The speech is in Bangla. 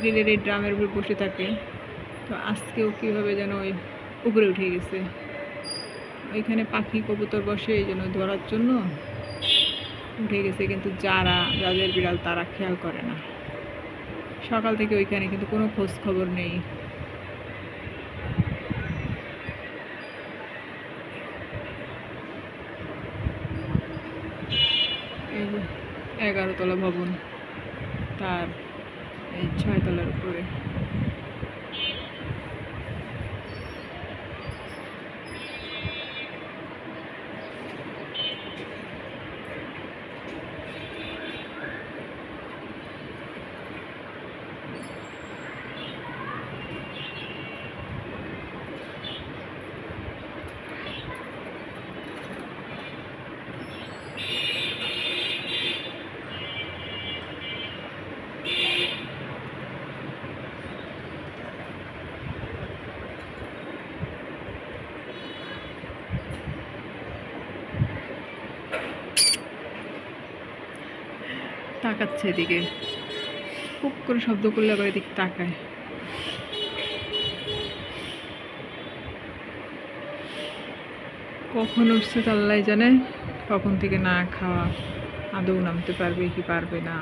গ্রিলের এই ড্রামের উপর বসে থাকে। তো আজকেও কীভাবে যেন ওই উপরে উঠে গেছে। ওইখানে পাখি কবুতর বসে, এই জন্য ধরার জন্য উঠে গেছে, কিন্তু যাদের বিড়াল তারা খেয়াল করে না। সকাল থেকে ওইখানে কিন্তু কোনো খোঁজ খবর নেই। এই 11 তলা ভবন, তার এই 6 তলার উপরে। তাকাচ্ছে এদিকে, খুব করে শব্দ করলে আবার এদিকে তাকায়। কখন উঠছে আল্লাহ জানে, কখন থেকে না খাওয়া, আদৌ নামতে পারবে কি পারবে না।